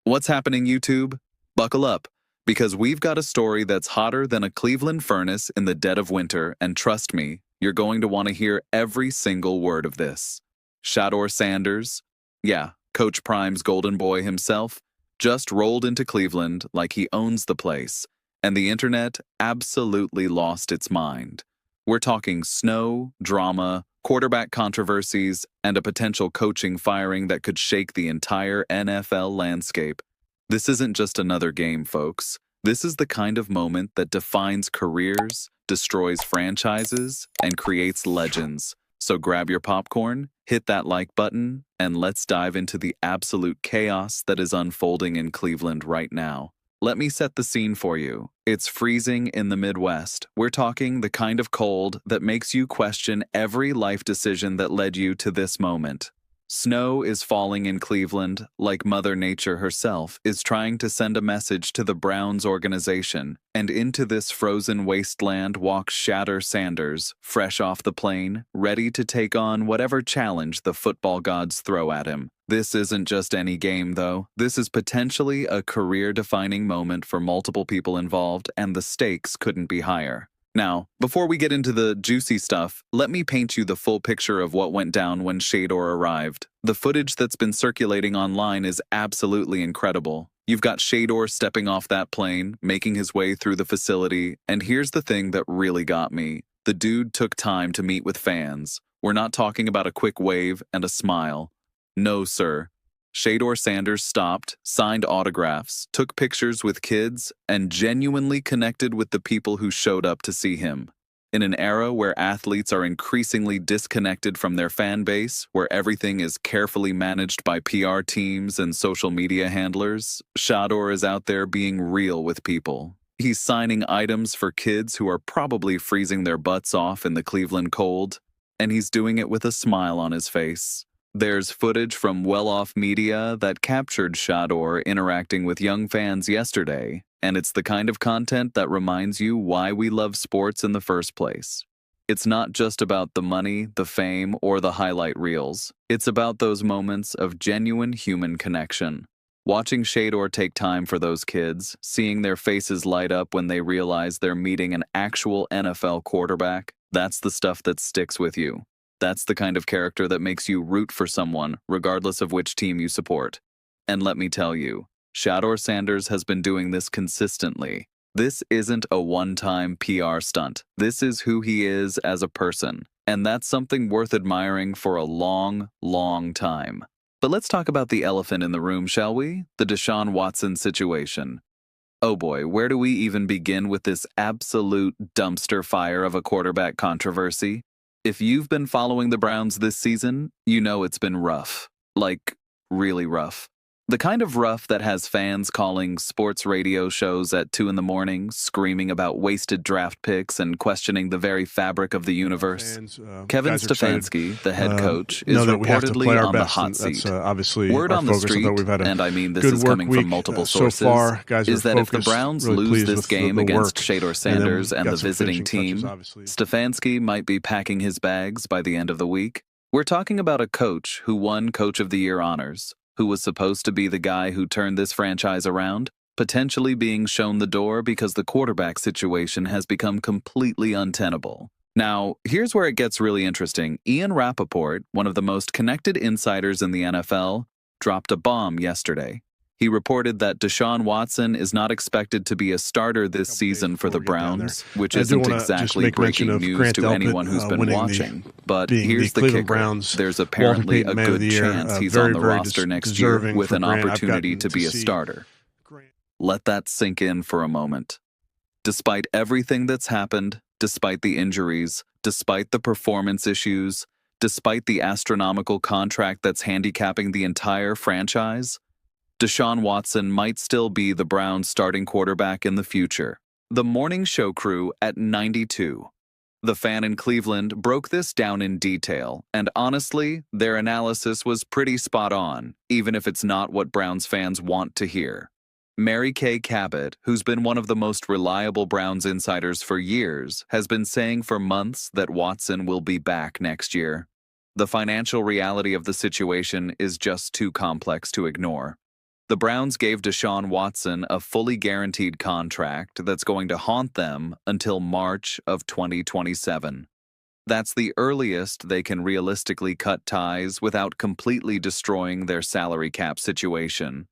What's happening, YouTube? Buckle up, because we've got a story that's hotter than a Cleveland furnace in the dead of winter, and trust me, you're going to want to hear every single word of this. Shador Sanders, yeah, Coach Prime's golden boy himself, just rolled into Cleveland like he owns the place, and the internet absolutely lost its mind. We're talking snow, drama, quarterback controversies, and a potential coaching firing that could shake the entire NFL landscape. This isn't just another game, folks. This is the kind of moment that defines careers, destroys franchises, and creates legends. So grab your popcorn, hit that like button, and let's dive into the absolute chaos that is unfolding in Cleveland right now. Let me set the scene for you. It's freezing in the Midwest. We're talking the kind of cold that makes you question every life decision that led you to this moment. Snow is falling in Cleveland, like Mother Nature herself is trying to send a message to the Browns organization, and into this frozen wasteland walks Shador Sanders, fresh off the plane, ready to take on whatever challenge the football gods throw at him. This isn't just any game, though. This is potentially a career-defining moment for multiple people involved, and the stakes couldn't be higher. Now, before we get into the juicy stuff, let me paint you the full picture of what went down when Shedeur arrived. The footage that's been circulating online is absolutely incredible. You've got Shedeur stepping off that plane, making his way through the facility, and here's the thing that really got me. The dude took time to meet with fans. We're not talking about a quick wave and a smile. No, sir. Shador Sanders stopped, signed autographs, took pictures with kids, and genuinely connected with the people who showed up to see him. In an era where athletes are increasingly disconnected from their fan base, where everything is carefully managed by PR teams and social media handlers, Shador is out there being real with people. He's signing items for kids who are probably freezing their butts off in the Cleveland cold, and he's doing it with a smile on his face. There's footage from well-off media that captured Shador interacting with young fans yesterday, and it's the kind of content that reminds you why we love sports in the first place. It's not just about the money, the fame, or the highlight reels. It's about those moments of genuine human connection. Watching Shador take time for those kids, seeing their faces light up when they realize they're meeting an actual NFL quarterback, that's the stuff that sticks with you. That's the kind of character that makes you root for someone, regardless of which team you support. And let me tell you, Shador Sanders has been doing this consistently. This isn't a one-time PR stunt. This is who he is as a person. And that's something worth admiring for a long, long time. But let's talk about the elephant in the room, shall we? The Deshaun Watson situation. Oh boy, where do we even begin with this absolute dumpster fire of a quarterback controversy? If you've been following the Browns this season, you know it's been rough. Like, really rough. The kind of rough that has fans calling sports radio shows at 2 in the morning, screaming about wasted draft picks and questioning the very fabric of the universe. Kevin Stefanski, the head coach, is reportedly on the hot seat. Word on the street, and I mean this is coming from multiple sources, is that if the Browns lose this game against Shador Sanders and the visiting team, Stefanski might be packing his bags by the end of the week. We're talking about a coach who won Coach of the Year honors, who was supposed to be the guy who turned this franchise around, potentially being shown the door because the quarterback situation has become completely untenable. Now, here's where it gets really interesting. Ian Rappaport, one of the most connected insiders in the NFL, dropped a bomb yesterday. He reported that Deshaun Watson is not expected to be a starter this season for the Browns, which isn't exactly breaking news to anyone who's been watching. But here's the kicker. There's apparently a good chance he's on the roster next year with an opportunity to be a starter. Let that sink in for a moment. Despite everything that's happened, despite the injuries, despite the performance issues, despite the astronomical contract that's handicapping the entire franchise, Deshaun Watson might still be the Browns' starting quarterback in the future. The morning show crew at 92. The fan in Cleveland broke this down in detail, and honestly, their analysis was pretty spot on, even if it's not what Browns fans want to hear. Mary Kay Cabot, who's been one of the most reliable Browns insiders for years, has been saying for months that Watson will be back next year. The financial reality of the situation is just too complex to ignore. The Browns gave Deshaun Watson a fully guaranteed contract that's going to haunt them until March of 2027. That's the earliest they can realistically cut ties without completely destroying their salary cap situation.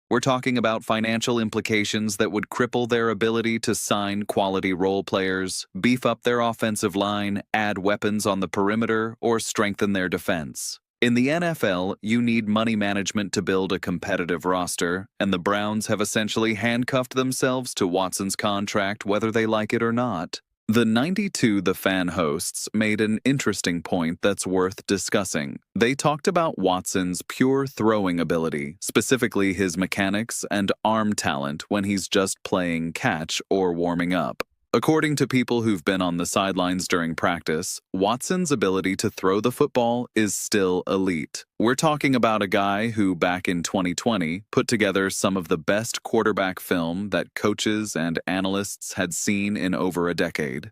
We're talking about financial implications that would cripple their ability to sign quality role players, beef up their offensive line, add weapons on the perimeter, or strengthen their defense. In the NFL, you need money management to build a competitive roster, and the Browns have essentially handcuffed themselves to Watson's contract whether they like it or not. The 92 The Fan hosts made an interesting point that's worth discussing. They talked about Watson's pure throwing ability, specifically his mechanics and arm talent when he's just playing catch or warming up. According to people who've been on the sidelines during practice, Watson's ability to throw the football is still elite. We're talking about a guy who, back in 2020, put together some of the best quarterback film that coaches and analysts had seen in over a decade.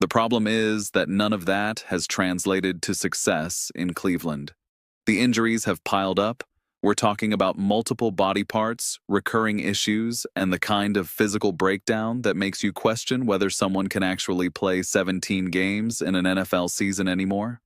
The problem is that none of that has translated to success in Cleveland. The injuries have piled up. We're talking about multiple body parts, recurring issues, and the kind of physical breakdown that makes you question whether someone can actually play 17 games in an NFL season anymore.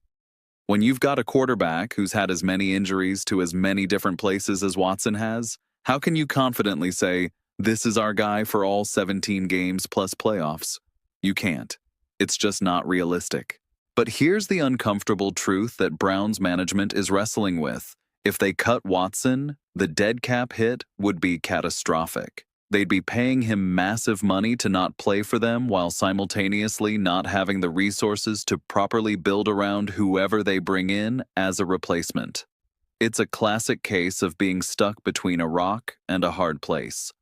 When you've got a quarterback who's had as many injuries to as many different places as Watson has, how can you confidently say, this is our guy for all 17 games plus playoffs? You can't. It's just not realistic. But here's the uncomfortable truth that Browns management is wrestling with. If they cut Watson, the dead cap hit would be catastrophic. They'd be paying him massive money to not play for them while simultaneously not having the resources to properly build around whoever they bring in as a replacement. It's a classic case of being stuck between a rock and a hard place.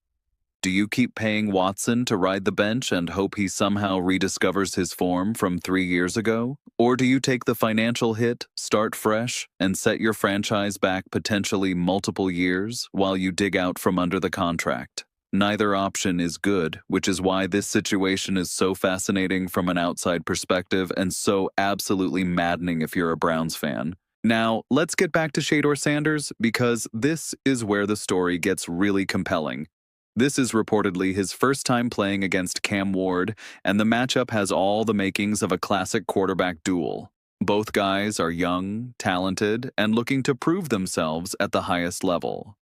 Do you keep paying Watson to ride the bench and hope he somehow rediscovers his form from 3 years ago? Or do you take the financial hit, start fresh, and set your franchise back potentially multiple years while you dig out from under the contract? Neither option is good, which is why this situation is so fascinating from an outside perspective and so absolutely maddening if you're a Browns fan. Now, let's get back to Shador Sanders because this is where the story gets really compelling. This is reportedly his first time playing against Cam Ward, and the matchup has all the makings of a classic quarterback duel. Both guys are young, talented, and looking to prove themselves at the highest level.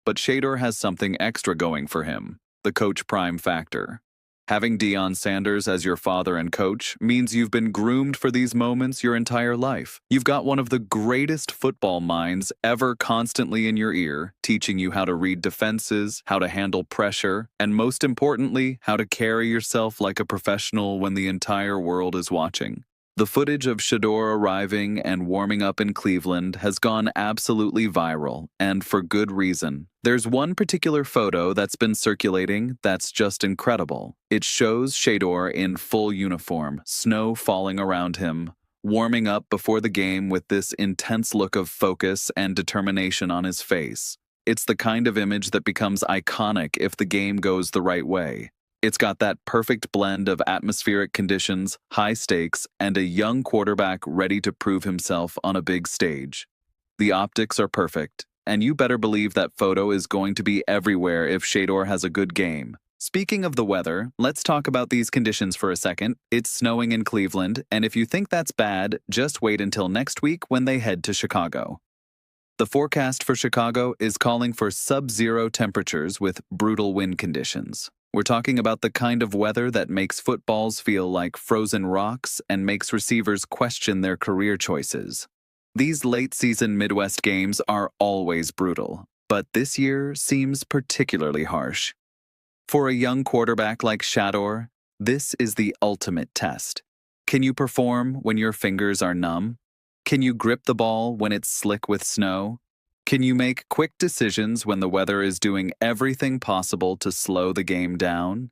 But Shedeur has something extra going for him, the coach prime factor. Having Deshaun Sanders as your father and coach means you've been groomed for these moments your entire life. You've got one of the greatest football minds ever constantly in your ear, teaching you how to read defenses, how to handle pressure, and most importantly, how to carry yourself like a professional when the entire world is watching. The footage of Shedeur arriving and warming up in Cleveland has gone absolutely viral, and for good reason. There's one particular photo that's been circulating that's just incredible. It shows Shedeur in full uniform, snow falling around him, warming up before the game with this intense look of focus and determination on his face. It's the kind of image that becomes iconic if the game goes the right way. It's got that perfect blend of atmospheric conditions, high stakes, and a young quarterback ready to prove himself on a big stage. The optics are perfect, and you better believe that photo is going to be everywhere if Shedeur has a good game. Speaking of the weather, let's talk about these conditions for a second. It's snowing in Cleveland, and if you think that's bad, just wait until next week when they head to Chicago. The forecast for Chicago is calling for sub-zero temperatures with brutal wind conditions. We're talking about the kind of weather that makes footballs feel like frozen rocks and makes receivers question their career choices. These late-season Midwest games are always brutal, but this year seems particularly harsh. For a young quarterback like Shador, this is the ultimate test. Can you perform when your fingers are numb? Can you grip the ball when it's slick with snow? Can you make quick decisions when the weather is doing everything possible to slow the game down?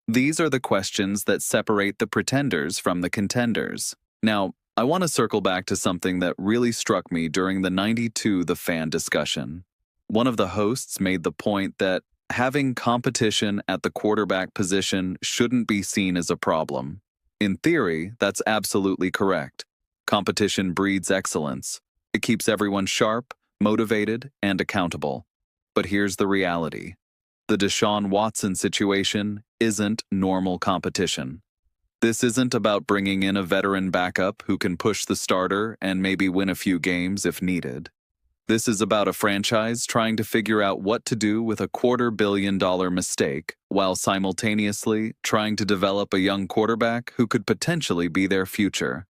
These are the questions that separate the pretenders from the contenders. Now, I want to circle back to something that really struck me during the 92 The Fan discussion. One of the hosts made the point that having competition at the quarterback position shouldn't be seen as a problem. In theory, that's absolutely correct. Competition breeds excellence. It keeps everyone sharp, motivated, and accountable. But here's the reality. The Deshaun Watson situation isn't normal competition. This isn't about bringing in a veteran backup who can push the starter and maybe win a few games if needed. This is about a franchise trying to figure out what to do with a $250 million mistake while simultaneously trying to develop a young quarterback who could potentially be their future.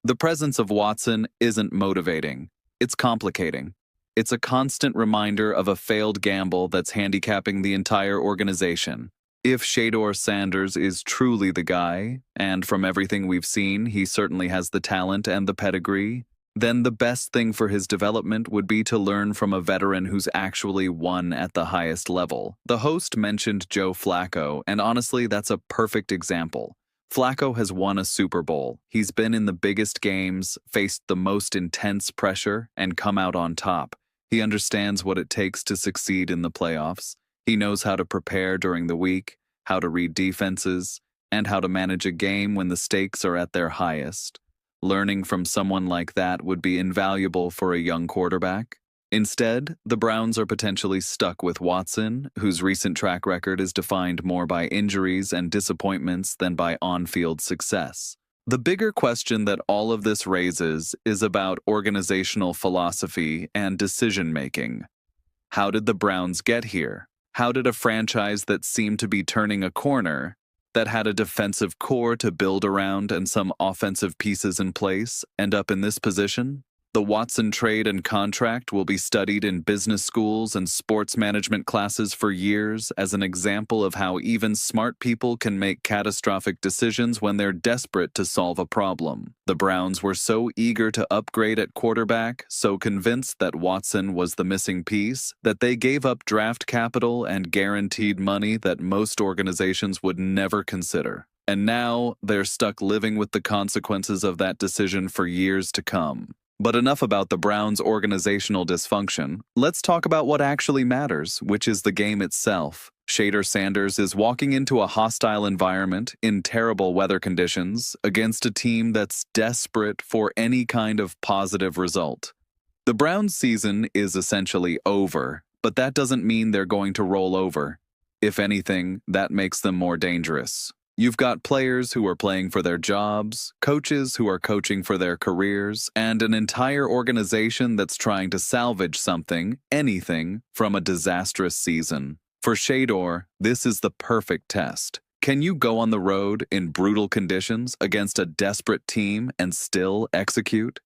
The presence of Watson isn't motivating. It's complicating. It's a constant reminder of a failed gamble that's handicapping the entire organization. If Shador Sanders is truly the guy, and from everything we've seen, he certainly has the talent and the pedigree, then the best thing for his development would be to learn from a veteran who's actually won at the highest level. The host mentioned Joe Flacco, and honestly, that's a perfect example. Flacco has won a Super Bowl. He's been in the biggest games, faced the most intense pressure, and come out on top. He understands what it takes to succeed in the playoffs. He knows how to prepare during the week, how to read defenses, and how to manage a game when the stakes are at their highest. Learning from someone like that would be invaluable for a young quarterback. Instead, the Browns are potentially stuck with Watson, whose recent track record is defined more by injuries and disappointments than by on-field success. The bigger question that all of this raises is about organizational philosophy and decision-making. How did the Browns get here? How did a franchise that seemed to be turning a corner, that had a defensive core to build around and some offensive pieces in place, end up in this position? The Watson trade and contract will be studied in business schools and sports management classes for years as an example of how even smart people can make catastrophic decisions when they're desperate to solve a problem. The Browns were so eager to upgrade at quarterback, so convinced that Watson was the missing piece, that they gave up draft capital and guaranteed money that most organizations would never consider. And now they're stuck living with the consequences of that decision for years to come. But enough about the Browns' organizational dysfunction. Let's talk about what actually matters, which is the game itself. Shador Sanders is walking into a hostile environment in terrible weather conditions against a team that's desperate for any kind of positive result. The Browns' season is essentially over, but that doesn't mean they're going to roll over. If anything, that makes them more dangerous. You've got players who are playing for their jobs, coaches who are coaching for their careers, and an entire organization that's trying to salvage something, anything, from a disastrous season. For Shedeur, this is the perfect test. Can you go on the road in brutal conditions against a desperate team and still execute?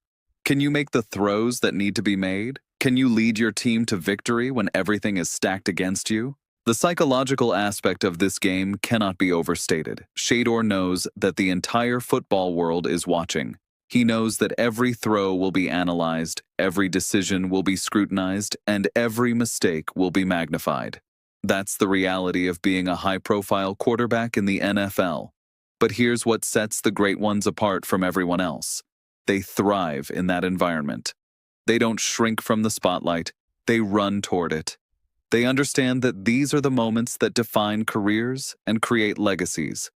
Can you make the throws that need to be made? Can you lead your team to victory when everything is stacked against you? The psychological aspect of this game cannot be overstated. Shedeur knows that the entire football world is watching. He knows that every throw will be analyzed, every decision will be scrutinized, and every mistake will be magnified. That's the reality of being a high-profile quarterback in the NFL. But here's what sets the great ones apart from everyone else. They thrive in that environment. They don't shrink from the spotlight. They run toward it. They understand that these are the moments that define careers and create legacies.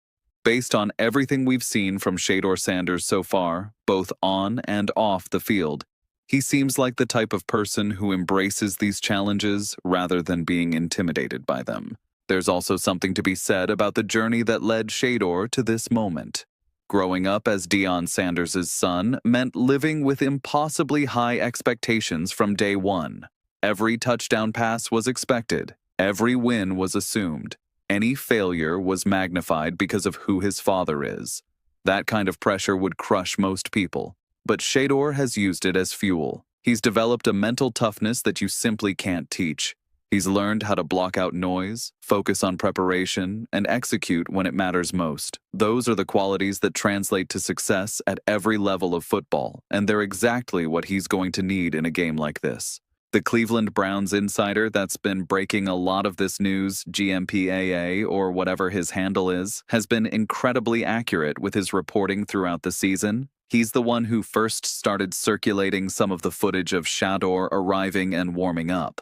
Based on everything we've seen from Shador Sanders so far, both on and off the field, he seems like the type of person who embraces these challenges rather than being intimidated by them. There's also something to be said about the journey that led Shedeur to this moment. Growing up as Deion Sanders' son meant living with impossibly high expectations from day one. Every touchdown pass was expected. Every win was assumed. Any failure was magnified because of who his father is. That kind of pressure would crush most people. But Shedeur has used it as fuel. He's developed a mental toughness that you simply can't teach. He's learned how to block out noise, focus on preparation, and execute when it matters most. Those are the qualities that translate to success at every level of football, and they're exactly what he's going to need in a game like this. The Cleveland Browns insider that's been breaking a lot of this news, GMPAA or whatever his handle is, has been incredibly accurate with his reporting throughout the season. He's the one who first started circulating some of the footage of Shador arriving and warming up.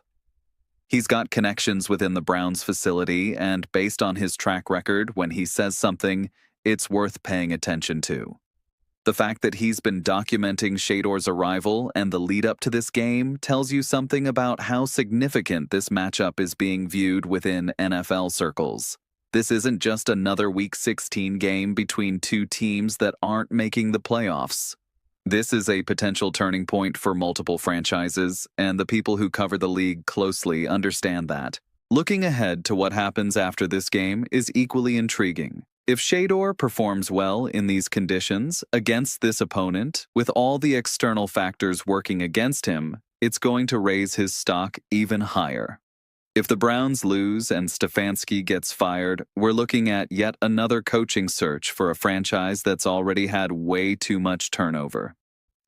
He's got connections within the Browns facility, and based on his track record, when he says something, it's worth paying attention to. The fact that he's been documenting Shador's arrival and the lead up to this game tells you something about how significant this matchup is being viewed within NFL circles. This isn't just another Week 16 game between two teams that aren't making the playoffs. This is a potential turning point for multiple franchises, and the people who cover the league closely understand that. Looking ahead to what happens after this game is equally intriguing. If Shedeur performs well in these conditions against this opponent, with all the external factors working against him, it's going to raise his stock even higher. If the Browns lose and Stefanski gets fired, we're looking at yet another coaching search for a franchise that's already had way too much turnover.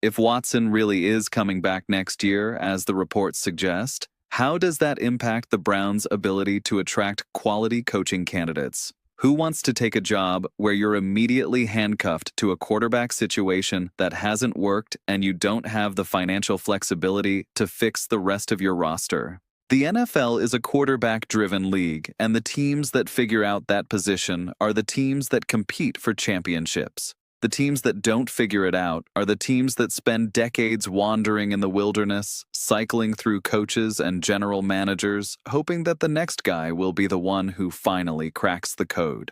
If Watson really is coming back next year, as the reports suggest, how does that impact the Browns' ability to attract quality coaching candidates? Who wants to take a job where you're immediately handcuffed to a quarterback situation that hasn't worked and you don't have the financial flexibility to fix the rest of your roster? The NFL is a quarterback-driven league, and the teams that figure out that position are the teams that compete for championships. The teams that don't figure it out are the teams that spend decades wandering in the wilderness, cycling through coaches and general managers, hoping that the next guy will be the one who finally cracks the code.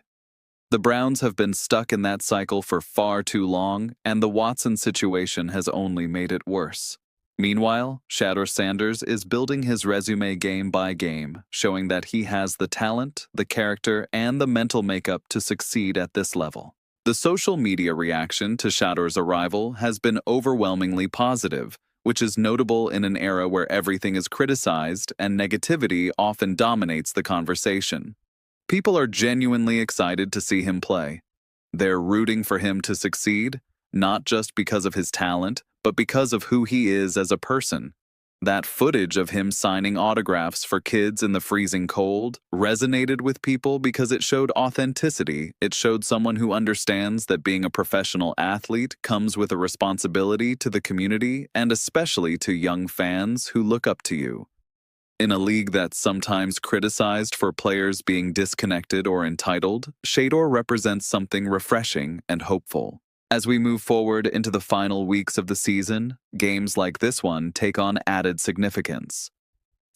The Browns have been stuck in that cycle for far too long, and the Watson situation has only made it worse. Meanwhile, Shador Sanders is building his resume game by game, showing that he has the talent, the character, and the mental makeup to succeed at this level. The social media reaction to Shador's arrival has been overwhelmingly positive, which is notable in an era where everything is criticized and negativity often dominates the conversation. People are genuinely excited to see him play. They're rooting for him to succeed, not just because of his talent, but because of who he is as a person. That footage of him signing autographs for kids in the freezing cold resonated with people because it showed authenticity. It showed someone who understands that being a professional athlete comes with a responsibility to the community and especially to young fans who look up to you. In a league that's sometimes criticized for players being disconnected or entitled, Shedeur represents something refreshing and hopeful. As we move forward into the final weeks of the season, games like this one take on added significance.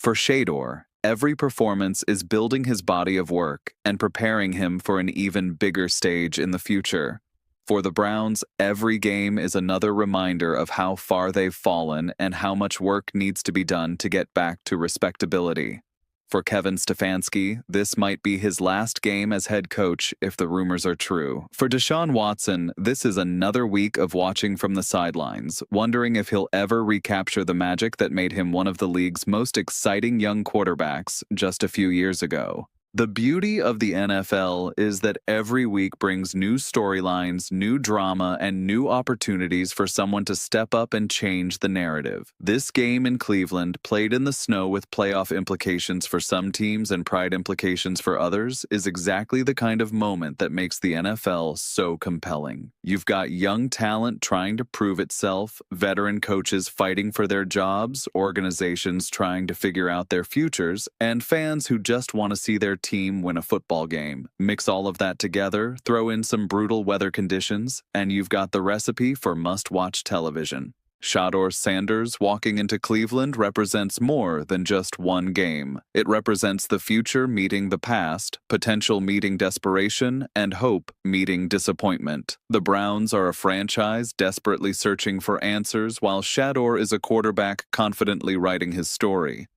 For Shedeur, every performance is building his body of work and preparing him for an even bigger stage in the future. For the Browns, every game is another reminder of how far they've fallen and how much work needs to be done to get back to respectability. For Kevin Stefanski, this might be his last game as head coach if the rumors are true. For Deshaun Watson, this is another week of watching from the sidelines, wondering if he'll ever recapture the magic that made him one of the league's most exciting young quarterbacks just a few years ago. The beauty of the NFL is that every week brings new storylines, new drama, and new opportunities for someone to step up and change the narrative. This game in Cleveland, played in the snow with playoff implications for some teams and pride implications for others, is exactly the kind of moment that makes the NFL so compelling. You've got young talent trying to prove itself, veteran coaches fighting for their jobs, organizations trying to figure out their futures, and fans who just want to see their team win a football game. Mix all of that together, throw in some brutal weather conditions, and you've got the recipe for must-watch television. Shador Sanders walking into Cleveland represents more than just one game. It represents the future meeting the past, potential meeting desperation, and hope meeting disappointment. The Browns are a franchise desperately searching for answers, while Shador is a quarterback confidently writing his story.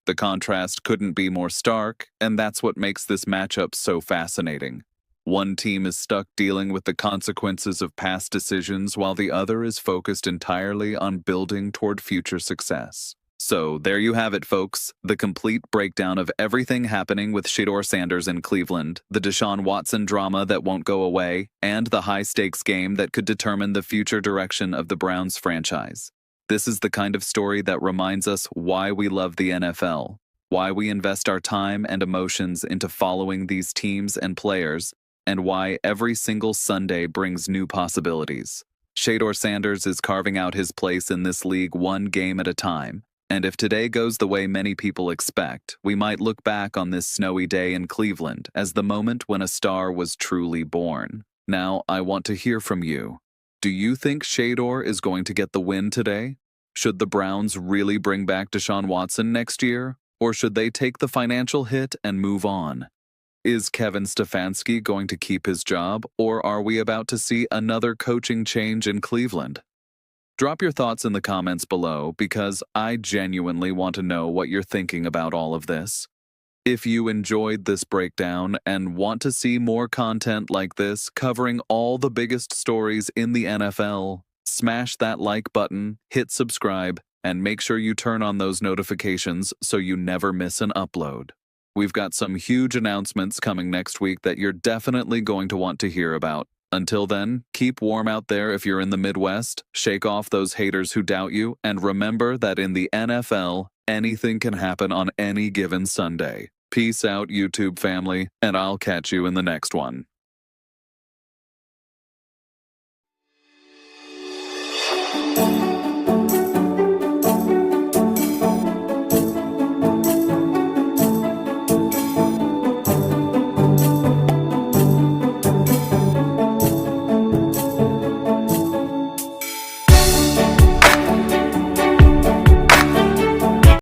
The contrast couldn't be more stark, and that's what makes this matchup so fascinating. One team is stuck dealing with the consequences of past decisions while the other is focused entirely on building toward future success. So there you have it, folks, the complete breakdown of everything happening with Shador Sanders in Cleveland, the Deshaun Watson drama that won't go away, and the high-stakes game that could determine the future direction of the Browns franchise. This is the kind of story that reminds us why we love the NFL, why we invest our time and emotions into following these teams and players, and why every single Sunday brings new possibilities. Shador Sanders is carving out his place in this league one game at a time, and if today goes the way many people expect, we might look back on this snowy day in Cleveland as the moment when a star was truly born. Now, I want to hear from you. Do you think Shador is going to get the win today? Should the Browns really bring back Deshaun Watson next year? Or should they take the financial hit and move on? Is Kevin Stefanski going to keep his job, or are we about to see another coaching change in Cleveland? Drop your thoughts in the comments below because I genuinely want to know what you're thinking about all of this. If you enjoyed this breakdown and want to see more content like this covering all the biggest stories in the NFL, smash that like button, hit subscribe, and make sure you turn on those notifications so you never miss an upload. We've got some huge announcements coming next week that you're definitely going to want to hear about. Until then, keep warm out there if you're in the Midwest, shake off those haters who doubt you, and remember that in the NFL, anything can happen on any given Sunday. Peace out, YouTube family, and I'll catch you in the next one.